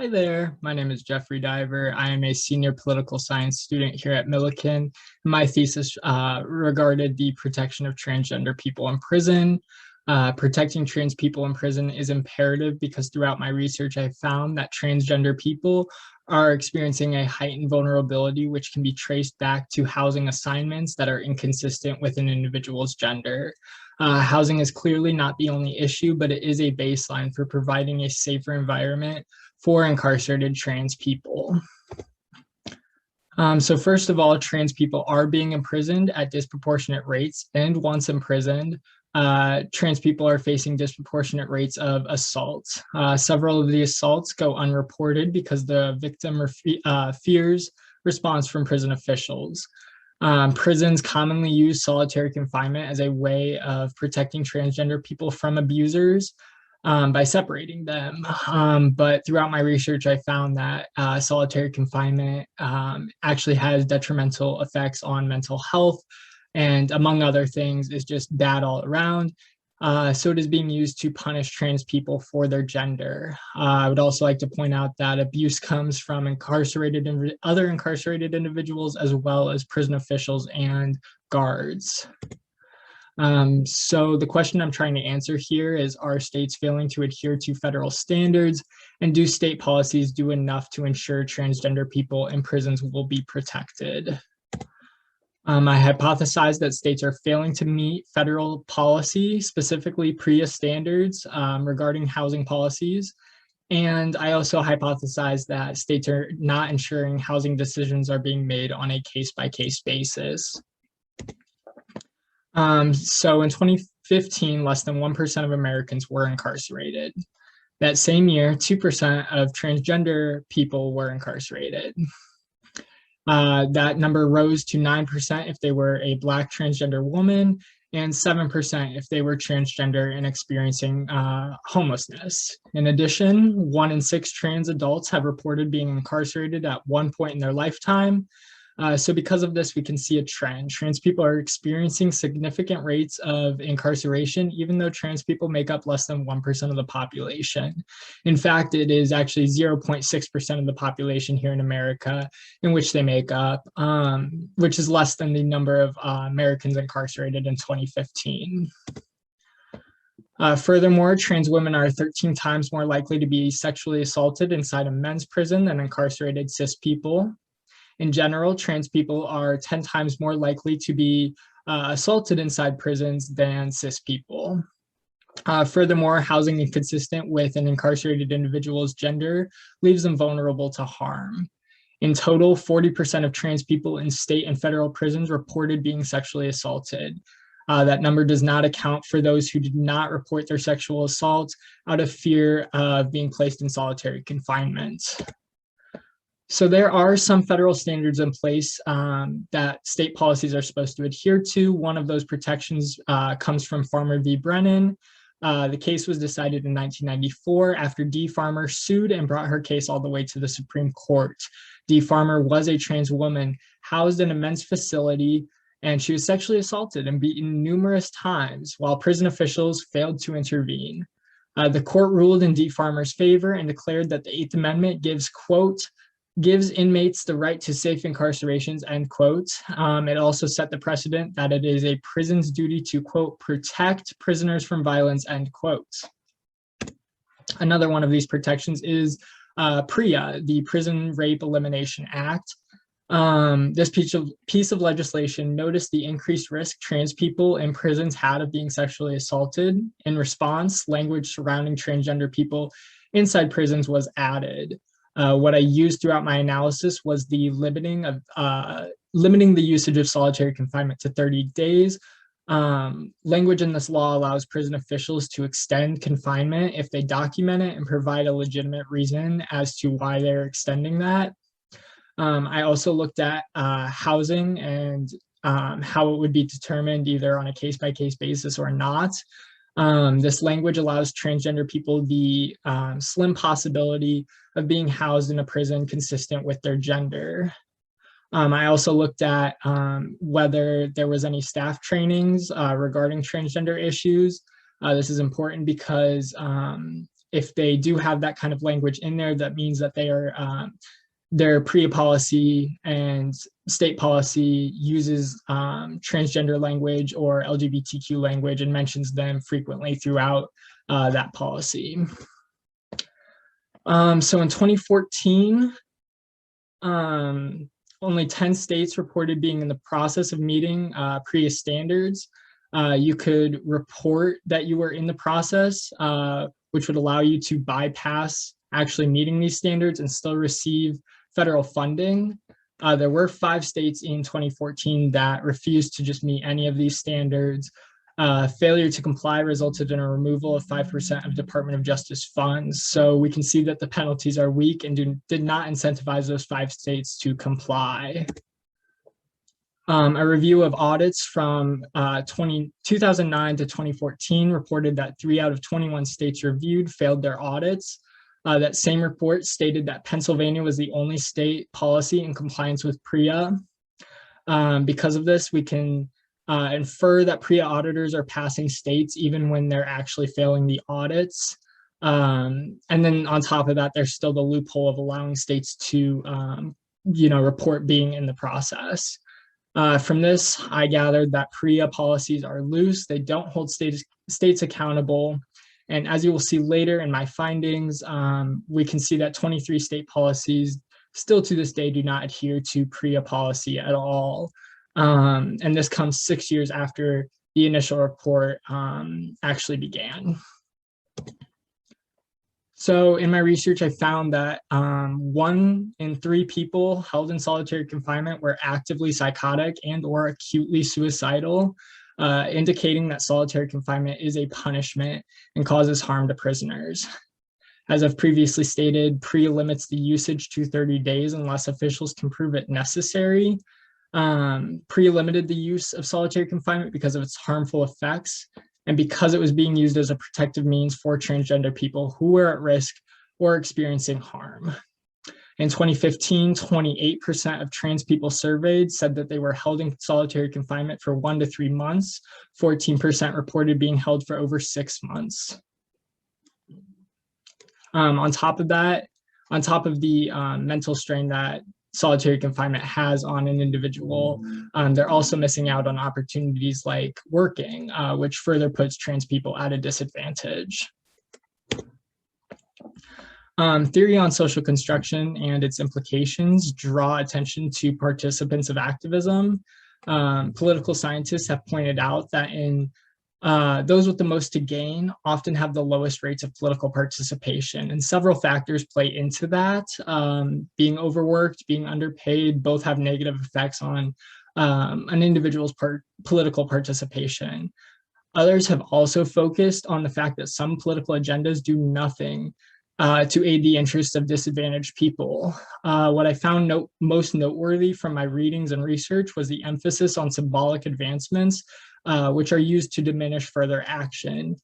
Hi there, my name is Geoff. I am a senior political science student here at Millikan. My thesis regarded the protection of transgender people in prison. Protecting trans people in prison is imperative because throughout my research, I found that transgender people are experiencing a heightened vulnerability, which can be traced back to housing assignments that are inconsistent with an individual's gender. Housing is clearly not the only issue, but it is a baseline for providing a safer environment for incarcerated trans people. So first of all, trans people are being imprisoned at disproportionate rates, and once imprisoned, trans people are facing disproportionate rates of assault. Several of the assaults go unreported because the victim fears response from prison officials. Prisons commonly use solitary confinement as a way of protecting transgender people from abusers by separating them. But throughout my research, I found that solitary confinement actually has detrimental effects on mental health, and among other things, is just bad all around. So it is being used to punish trans people for their gender. I would also like to point out that abuse comes from other incarcerated individuals, as well as prison officials and guards. So the question I'm trying to answer here is, are states failing to adhere to federal standards, and do state policies do enough to ensure transgender people in prisons will be protected? I hypothesize that states are failing to meet federal policy, specifically PREA standards regarding housing policies. And I also hypothesize that states are not ensuring housing decisions are being made on a case-by-case basis. So in 2015, less than 1% of Americans were incarcerated. That same year, 2% of transgender people were incarcerated. That number rose to 9% if they were a Black transgender woman, and 7% if they were transgender and experiencing homelessness. In addition, 1 in 6 trans adults have reported being incarcerated at one point in their lifetime. So because of this, we can see a trend. Trans people are experiencing significant rates of incarceration, even though trans people make up less than 1% of the population. In fact, it is actually 0.6% of the population here in America in which they make up, which is less than the number of Americans incarcerated in 2015. Furthermore, trans women are 13 times more likely to be sexually assaulted inside a men's prison than incarcerated cis people. In general, trans people are 10 times more likely to be assaulted inside prisons than cis people. Furthermore, housing inconsistent with an incarcerated individual's gender leaves them vulnerable to harm. In total, 40% of trans people in state and federal prisons reported being sexually assaulted. That number does not account for those who did not report their sexual assault out of fear of being placed in solitary confinement. So there are some federal standards in place that state policies are supposed to adhere to. One of those protections comes from Farmer v. Brennan. The case was decided in 1994 after D. Farmer sued and brought her case all the way to the Supreme Court. D. Farmer was a trans woman housed in a men's facility, and she was sexually assaulted and beaten numerous times while prison officials failed to intervene. The court ruled in D. Farmer's favor and declared that the Eighth Amendment gives, quote, gives inmates the right to safe incarcerations, end quote. It also set the precedent that it is a prison's duty to, quote, protect prisoners from violence, end quote. Another one of these protections is PREA, the Prison Rape Elimination Act. This piece of legislation noticed the increased risk trans people in prisons had of being sexually assaulted. In response, language surrounding transgender people inside prisons was added. What I used throughout my analysis was the limiting the usage of solitary confinement to 30 days. Language in this law allows prison officials to extend confinement if they document it and provide a legitimate reason as to why they're extending that. I also looked at housing and how it would be determined either on a case-by-case basis or not. This language allows transgender people the slim possibility of being housed in a prison consistent with their gender. I also looked at whether there was any staff trainings regarding transgender issues. This is important because if they do have that kind of language in there, that means that they are their PREA policy and state policy uses transgender language or LGBTQ language and mentions them frequently throughout that policy. So in 2014, only 10 states reported being in the process of meeting PREA standards. You could report that you were in the process, which would allow you to bypass actually meeting these standards and still receive federal funding. There were 5 states in 2014 that refused to just meet any of these standards. Failure to comply resulted in a removal of 5% of Department of Justice funds. So we can see that the penalties are weak and did not incentivize those 5 states to comply. A review of audits from 2009 to 2014 reported that 3 out of 21 states reviewed failed their audits. That same report stated that Pennsylvania was the only state policy in compliance with PREA. Because of this, we can infer that PREA auditors are passing states even when they're actually failing the audits. And then on top of that, there's still the loophole of allowing states to report being in the process. From this, I gathered that PREA policies are loose. They don't hold states accountable. And as you will see later in my findings, we can see that 23 state policies still to this day do not adhere to PREA policy at all. And this comes 6 years after the initial report actually began. So in my research, I found that 1 in 3 people held in solitary confinement were actively psychotic and or acutely suicidal, indicating that solitary confinement is a punishment and causes harm to prisoners. As I've previously stated, PREA limits the usage to 30 days unless officials can prove it necessary. PREA limited the use of solitary confinement because of its harmful effects and because it was being used as a protective means for transgender people who were at risk or experiencing harm. In 2015, 28% of trans people surveyed said that they were held in solitary confinement for 1 to 3 months. 14% reported being held for over 6 months. On top of that, on top of the mental strain that solitary confinement has on an individual, they're also missing out on opportunities like working, which further puts trans people at a disadvantage. Theory on social construction and its implications draw attention to participants of activism. Political scientists have pointed out that those with the most to gain often have the lowest rates of political participation, and several factors play into that. Being overworked, being underpaid, both have negative effects on an individual's political participation. Others have also focused on the fact that some political agendas do nothing to aid the interests of disadvantaged people. What I found most noteworthy from my readings and research was the emphasis on symbolic advancements, which are used to diminish further action.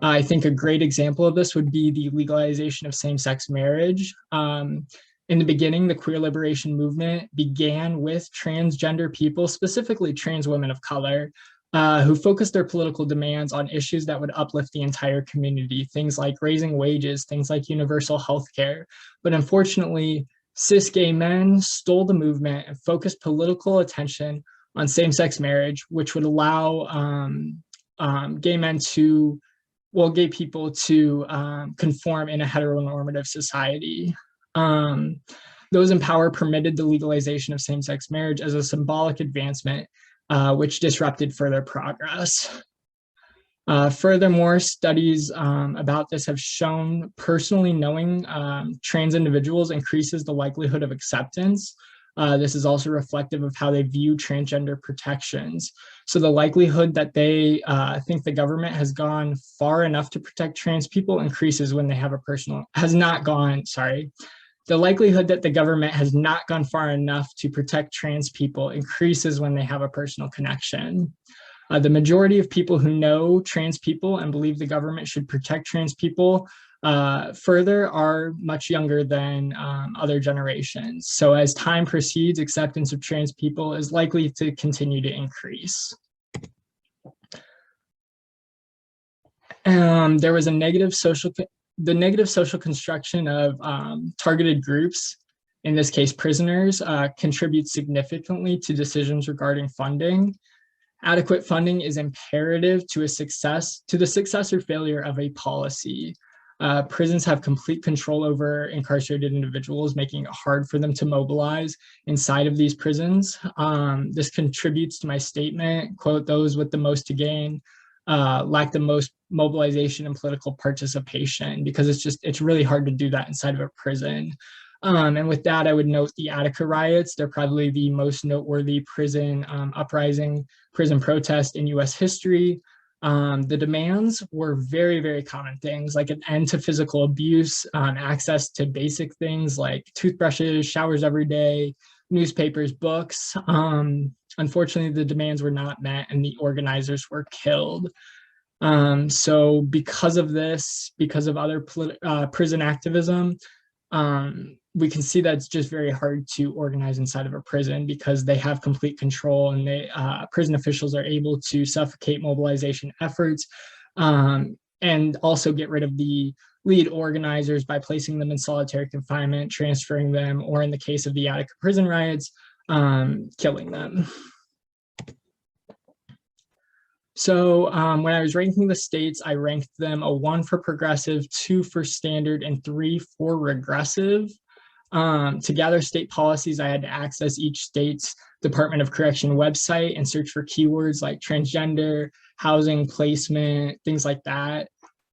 I think a great example of this would be the legalization of same-sex marriage. In the beginning, the queer liberation movement began with transgender people, specifically trans women of color, who focused their political demands on issues that would uplift the entire community, things like raising wages, things like universal health care. But unfortunately, cis gay men stole the movement and focused political attention on same-sex marriage, which would allow gay people to conform in a heteronormative society. Those in power permitted the legalization of same-sex marriage as a symbolic advancement, which disrupted further progress. Furthermore, studies about this have shown personally knowing trans individuals increases the likelihood of acceptance. This is also reflective of how they view transgender protections. So the likelihood that they think the government has gone far enough to protect trans people increases when they have the likelihood that the government has not gone far enough to protect trans people increases when they have a personal connection. The majority of people who know trans people and believe the government should protect trans people further are much younger than other generations. So as time proceeds, acceptance of trans people is likely to continue to increase. There was a negative social the negative social construction of targeted groups, in this case prisoners, contributes significantly to decisions regarding funding. Adequate funding is imperative to the success or failure of a policy. Prisons have complete control over incarcerated individuals, making it hard for them to mobilize inside of these prisons. This contributes to my statement, quote, those with the most to gain lack the most mobilization and political participation, because it's really hard to do that inside of a prison. And with that, I would note the Attica riots. They're probably the most noteworthy prison prison protest in US history. The demands were very, very common things like an end to physical abuse, access to basic things like toothbrushes, showers every day, newspapers, books. Unfortunately, the demands were not met and the organizers were killed. So because of this, because of other prison activism, we can see that it's just very hard to organize inside of a prison because they have complete control, and prison officials are able to suffocate mobilization efforts and also get rid of the lead organizers by placing them in solitary confinement, transferring them, or in the case of the Attica prison riots, killing them. So when I was ranking the states, I ranked them a 1 for progressive, 2 for standard, and 3 for regressive. To gather state policies, I had to access each state's Department of Correction website and search for keywords like transgender, housing, placement, things like that.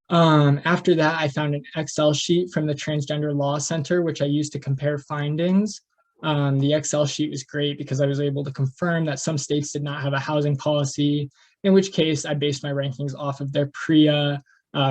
After that, I found an Excel sheet from the Transgender Law Center, which I used to compare findings. The Excel sheet was great because I was able to confirm that some states did not have a housing policy, in which case I based my rankings off of their PREA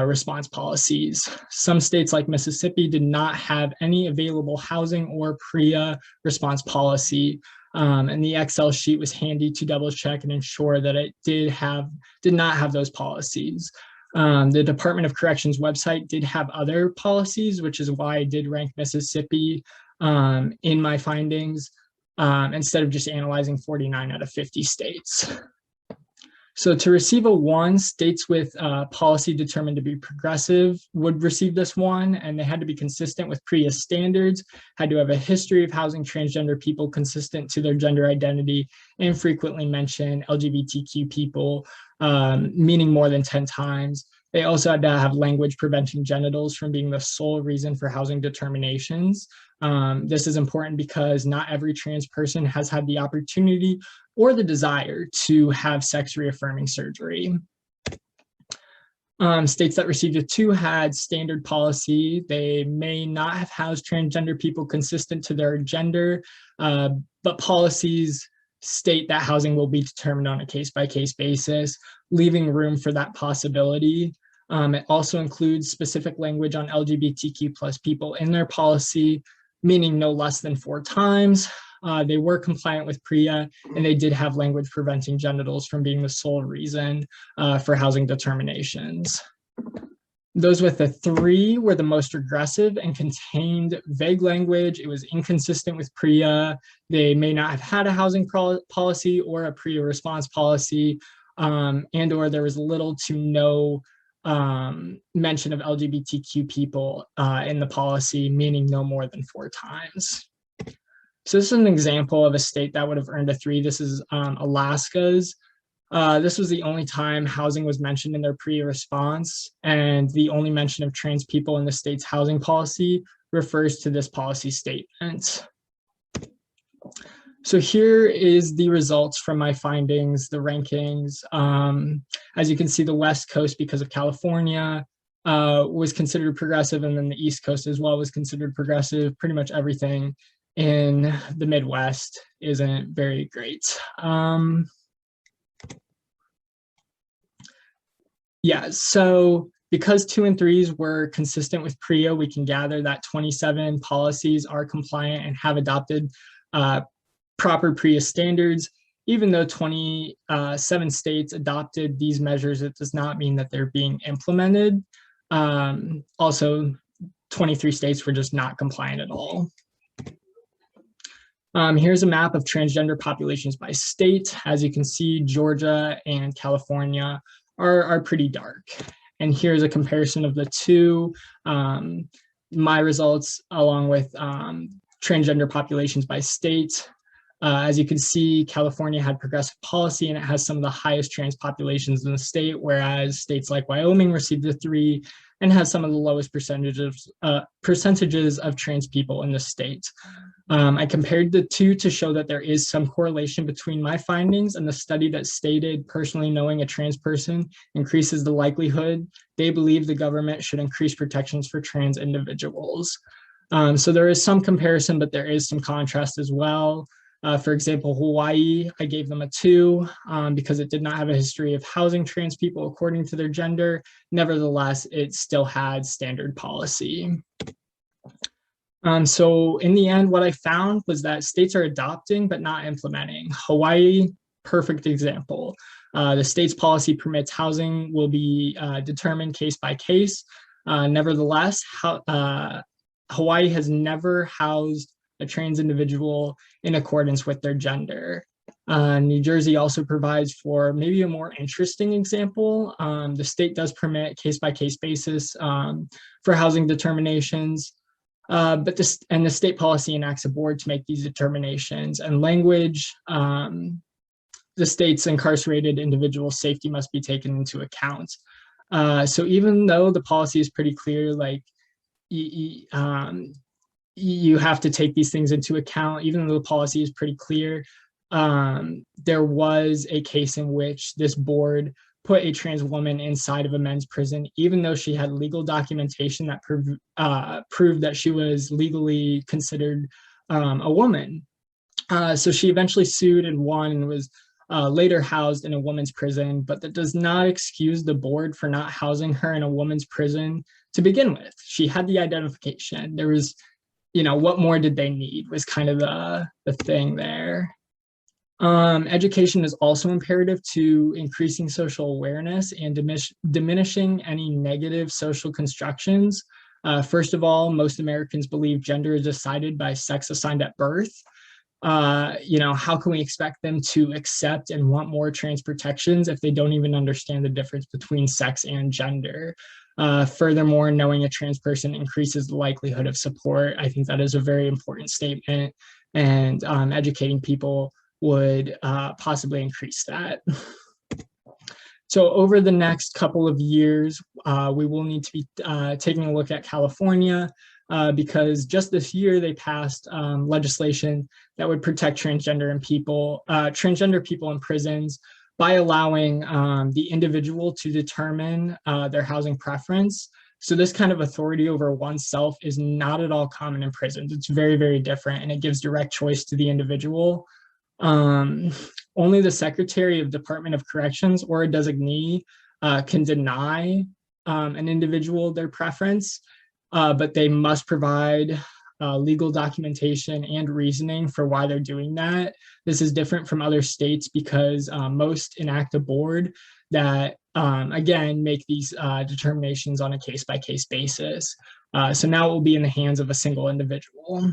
response policies. Some states like Mississippi did not have any available housing or PREA response policy. And the Excel sheet was handy to double check and ensure that it did not have those policies. The Department of Corrections website did have other policies, which is why I did rank Mississippi in my findings, instead of just analyzing 49 out of 50 states. So to receive a 1, states with policy determined to be progressive would receive this 1, and they had to be consistent with PREA standards, had to have a history of housing transgender people consistent to their gender identity, and frequently mention LGBTQ people, meaning more than 10 times. They also had to have language preventing genitals from being the sole reason for housing determinations. This is important because not every trans person has had the opportunity or the desire to have sex reaffirming surgery. States that received a 2 had standard policy. They may not have housed transgender people consistent to their gender, but policies state that housing will be determined on a case-by-case basis, leaving room for that possibility. It also includes specific language on LGBTQ plus people in their policy, meaning no less than 4 times. They were compliant with PREA, and they did have language preventing genitals from being the sole reason for housing determinations. Those with a 3 were the most regressive and contained vague language. It was inconsistent with PREA. They may not have had a housing policy or a PREA response policy, and or there was little to no mention of LGBTQ people in the policy, meaning no more than 4 times. So this is an example of a state that would have earned a 3. This is Alaska's. This was the only time housing was mentioned in their PREA response, and the only mention of trans people in the state's housing policy refers to this policy statement. So here is the results from my findings, the rankings. As you can see, the West Coast, because of California, was considered progressive, and then the East Coast as well was considered progressive. Pretty much everything in the Midwest isn't very great. Yeah, so because 2 and 3s were consistent with PREA, we can gather that 27 policies are compliant and have adopted proper PREA standards. Even though 27 states adopted these measures, it does not mean that they're being implemented. Also, 23 states were just not compliant at all. Here's a map of transgender populations by state. As you can see, Georgia and California are pretty dark. And here's a comparison of the two, my results along with transgender populations by state. As you can see, California had progressive policy and it has some of the highest trans populations in the state, whereas states like Wyoming received the 3 and has some of the lowest percentages of trans people in the state. I compared the two to show that there is some correlation between my findings and the study that stated personally knowing a trans person increases the likelihood they believe the government should increase protections for trans individuals. So there is some comparison, but there is some contrast as well. For example, Hawaii, I gave them a 2 because it did not have a history of housing trans people according to their gender. Nevertheless, it still had standard policy. So in the end, what I found was that states are adopting but not implementing. Hawaii, perfect example. The state's policy permits housing will be determined case by case. Nevertheless, Hawaii has never housed a trans individual in accordance with their gender. New Jersey also provides for maybe a more interesting example. The state does permit case-by-case basis for housing determinations, but the state policy enacts a board to make these determinations. And language, the state's incarcerated individual safety must be taken into account. So even though the policy is pretty clear, like you have to take these things into account, even though the policy is pretty clear. There was a case in which this board put a trans woman inside of a men's prison, even though she had legal documentation that proved that she was legally considered a woman. So she eventually sued and won and was later housed in a woman's prison, but that does not excuse the board for not housing her in a woman's prison to begin with. She had the identification. There was, what more did they need was kind of the thing there. Education is also imperative to increasing social awareness and diminishing any negative social constructions. First of all, most Americans believe gender is decided by sex assigned at birth. How can we expect them to accept and want more trans protections if they don't even understand the difference between sex and gender? Furthermore, knowing a trans person increases the likelihood of support. I think that is a very important statement, and educating people would possibly increase that. So over the next couple of years, we will need to be taking a look at California because just this year they passed legislation that would protect transgender people in prisons by allowing the individual to determine their housing preference. So this kind of authority over oneself is not at all common in prisons. It's very, very different, and it gives direct choice to the individual. Only the Secretary of Department of Corrections or a designee can deny an individual their preference, but they must provide legal documentation and reasoning for why they're doing that. This is different from other states because most enact a board that, again, make these determinations on a case-by-case basis. So now it will be in the hands of a single individual.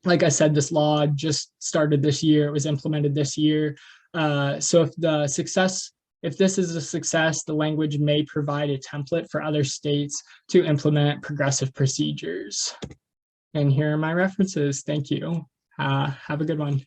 Like I said, this law just started this year. It was implemented this year. So if this is a success, the language may provide a template for other states to implement progressive procedures. And here are my references. Thank you. Have a good one.